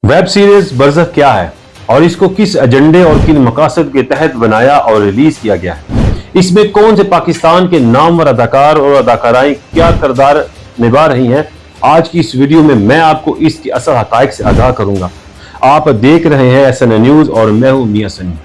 Web series बरज़ख क्या है और इसको किस एजेंडे और किन मकासद के तहत बनाया और रिलीज किया गया है। इसमें कौन से पाकिस्तान के नामवर अदाकार और अदाकाराएं क्या किरदार निभा रही हैं। आज की इस वीडियो में मैं आपको इसकी असल हकायक से आगाह करूंगा। आप देख रहे हैं SNA न्यूज और मैं हूं मियां सनी।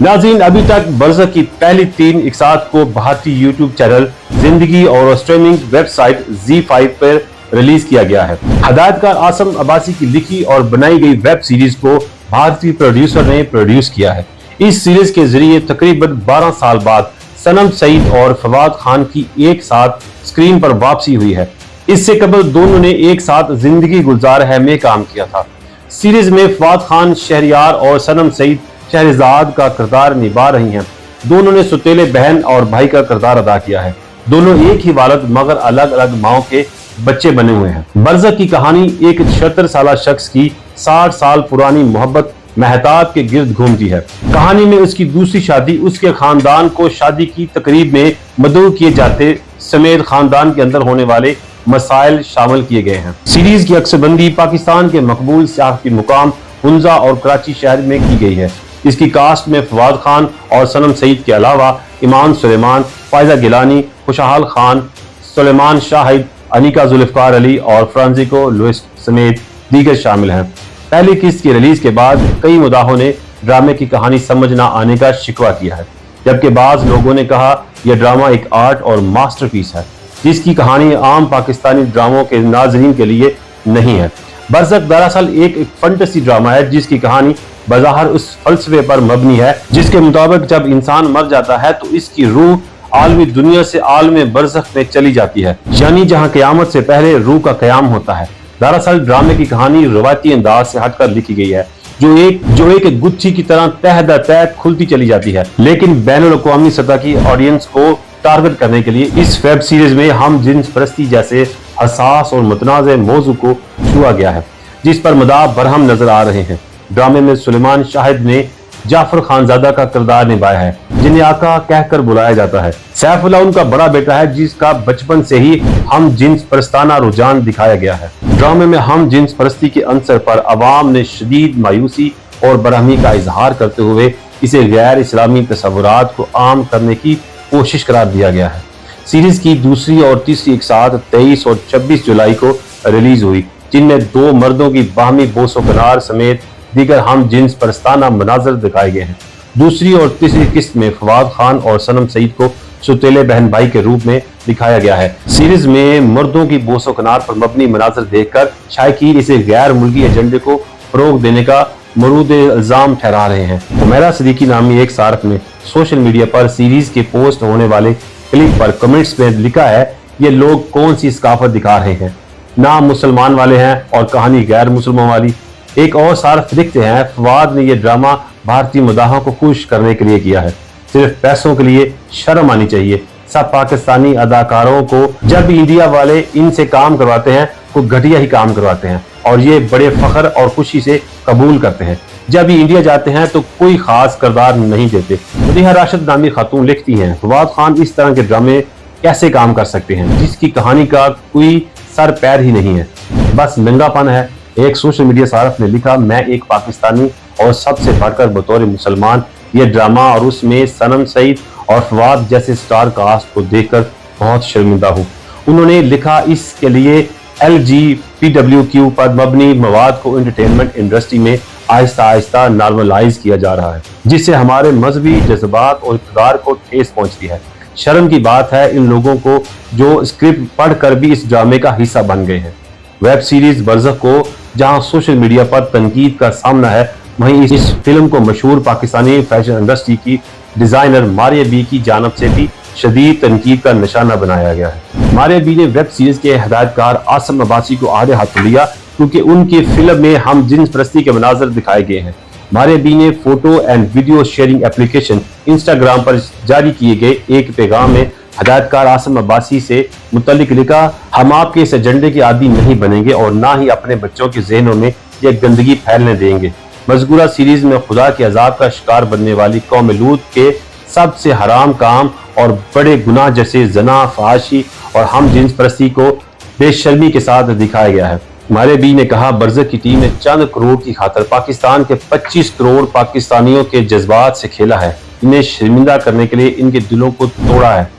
नाज़रीन, अभी तक बरज़ख की पहली 3 इकसात को भारतीय यूट्यूब चैनल जिंदगी और स्ट्रीमिंग वेबसाइट ZEE5 पर रिलीज किया गया है। हदायतकार आसम अब्बासी की लिखी और बनाई गई वेब सीरीज को भारतीय प्रोड्यूसर ने प्रोड्यूस किया है। इस सीरीज के जरिए तकरीबन 12 साल बाद सनम सईद और फवाद खान की एक साथ स्क्रीन पर वापसी हुई है। इससे कबल दोनों ने एक साथ जिंदगी गुलजार है में काम किया था। सीरीज में फवाद खान शहरियार और सनम सईद शहरजाद का किरदार निभा रही हैं। दोनों ने सुतेले बहन और भाई का किरदार अदा किया है। दोनों एक ही वालिद मगर अलग अलग माओ के बच्चे बने हुए हैं। बरज़ख की कहानी एक 76 साल शख्स की 60 साल पुरानी मोहब्बत महताब के गिर्द घूमती है। कहानी में उसकी दूसरी शादी, उसके खानदान को शादी की तकरीब में मदऊ किए जाते समेत खानदान के अंदर होने वाले मसाइल शामिल किए गए हैं। सीरीज की अक्सरबंदी पाकिस्तान के मकबूल सियाहती मुकाम हुंजा और कराची शहर में की गई है। इसकी कास्ट में फवाद खान और सनम सईद के अलावा इमान सुलेमान, फायजा गिलानी, खुशहाल खान, सुलेमान शाहिद, अनिका जुल्फकार अली और फ्रांसिको लुइस समेत दीगर शामिल हैं। पहली किस्त की रिलीज के बाद कई मुदाहों ने ड्रामे की कहानी समझ न आने का शिकवा किया है, जबकि बाज लोगों ने कहा यह ड्रामा एक आर्ट और मास्टरपीस है जिसकी कहानी आम पाकिस्तानी ड्रामों के नाजरीन के लिए नहीं है। बरज़ख दरअसल एक फंटेसी ड्रामा है जिसकी कहानी बज़ाहिर उस फलसफे पर मबनी है जिसके मुताबिक जब इंसान मर जाता है तो इसकी रूह आलमी दुनिया से आलम बरज़ख में चली जाती है, यानी जहां क़यामत से पहले रूह का क़याम होता है। दरअसल ड्रामे की कहानी रवायती अंदाज से हटकर लिखी गई है जो एक गुत्थी की तरह तह दर तह खुलती चली जाती है, लेकिन बैनुल अक़वामी सतह की ऑडियंस को टारगेट करने के लिए इस वेब सीरीज में हम जिन्स परस्ती जैसे हसास और मुतनाज़ मौजू को छुआ गया है जिस पर मदाह बरहम नजर आ रहे हैं। ड्रामे में सुलेमान शाहिद ने जाफर खानजादा का किरदार निभाया है जिन्हें आका कहकर बुलाया जाता है। सैफुल्लाह उनका बड़ा बेटा है जिसका बचपन से ही हम जिन्स परस्ताना रुझान दिखाया गया है। ड्रामे में हम जिन्स परस्ती के अंसर पर अवाम ने शदीद मायूसी और बरहमी का इजहार करते हुए इसे गैर इस्लामी तस्वुरात को आम करने की कोशिश करार दिया गया है। सीरीज की दूसरी और तीसरी इकसात 23 और 26 जुलाई को रिलीज हुई, जिनमें 2 मर्दों की बाहमी बोसो करार समेत दीगर हम जिन्स परस्ताना मनाजर दिखाए गए हैं। दूसरी और तीसरी किस्त में फवाद खान और सनम सईद को सुतेले बहन भाई के रूप में दिखाया गया है। सीरीज में मर्दों की बोसो कनार पर मबनी मनाजर देखकर शायकीन इसे गैर मुल्की एजेंडे को फरोग देने का मरूद इल्जाम ठहरा रहे हैं। उमैरा सिद्दीकी नामी एक सार्फ ने सोशल मीडिया पर सीरीज के पोस्ट होने वाले क्लिप पर कमेंट्स में लिखा है ये लोग कौन सी सकाफत दिखा रहे हैं, नाम मुसलमान वाले हैं और कहानी गैर मुसलमान वाली। एक और सार्फ लिखते हैं फवाद ने यह ड्रामा भारतीय मुदाहों को खुश करने के लिए किया है, सिर्फ पैसों के लिए शर्म आनी चाहिए। सब पाकिस्तानी अदाकारों को जब इंडिया वाले इनसे काम करवाते हैं तो घटिया ही काम करवाते हैं और ये बड़े फख्र और खुशी से कबूल करते हैं। जब ये इंडिया जाते हैं तो कोई खास किरदार नहीं देते। मदीहा राशिद नामी खातून लिखती हैं फवाद खान इस तरह के ड्रामे कैसे काम कर सकते हैं जिसकी कहानी का कोई सर पैर ही नहीं है, बस नंगापन है। एक सोशल मीडिया सारफ ने लिखा मैं एक पाकिस्तानी और सबसे बढ़कर बतौर मुसलमान ये ड्रामा और उसमें सनम सईद और फवाद जैसे स्टार कास्ट को देखकर बहुत शर्मिंदा हूँ। उन्होंने लिखा इसके लिए LGBTQ पर मबनी मवाद को एंटरटेनमेंट इंडस्ट्री में आहिस्ता आहिस्ता नॉर्मलाइज किया जा रहा है जिससे हमारे मजहबी जज्बात और इक़्तिदार को ठेस पहुंचती है। शर्म की बात है इन लोगों को जो स्क्रिप्ट पढ़कर भी इस ड्रामे का हिस्सा बन गए हैं। वेब सीरीज बरज़ख को जहां सोशल मीडिया पर तनकीद का सामना है, वहीं इस फिल्म को मशहूर पाकिस्तानी फैशन इंडस्ट्री की डिजाइनर मारिया बी की जानिब से भी शदीद तनकीद का निशाना बनाया गया है। मारिया बी ने वेब सीरीज के हिदायतकार आसम अब्बासी को आड़े हाथ लिया क्योंकि उनकी फिल्म में हम जिन्स परस्ती के मनाजर दिखाए गए हैं। मारिया बी ने photo and video sharing application Instagram पर जारी किए गए एक पैगाम में हिदायतकार आसम अब्बासी से मुतल्लिक लिखा हम आपके इस एजेंडे के आदी नहीं बनेंगे और ना ही अपने बच्चों के जहनों में यह गंदगी फैलने देंगे। मज़कूरा सीरीज में खुदा के अजाब का शिकार बनने वाली कौम लूत के सबसे हराम काम और बड़े गुनाह जैसे जना, फहाशी और हम जिन्स परस्ती को बेशर्मी के साथ दिखाया गया है। मारे बी ने कहा, बरज़क की टीम ने चंद करोड़ की खातर पाकिस्तान के 25 करोड़ पाकिस्तानियों के जज्बात से खेला है। इन्हें शर्मिंदा करने के लिए इनके दिलों को तोड़ा है।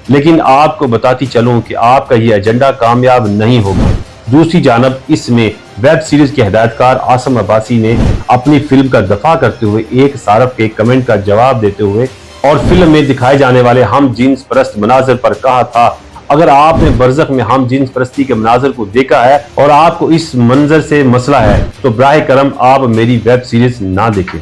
लेकिन आपको बताती चलूं कि आपका ये एजेंडा कामयाब नहीं होगा। दूसरी जानब इसमें वेब सीरीज के हिदायतकार आसम अब्बासी ने अपनी फिल्म का दफा करते हुए एक सारफ के कमेंट का जवाब देते हुए और फिल्म में दिखाए जाने वाले हम जिन्स परस्त मनाजर पर कहा था, अगर आपने बरज़ख में हम जिन्स परस्ती के मनाजर को देखा है और आपको इस मंजर से मसला है तो बराह करम आप मेरी वेब सीरीज ना देखें।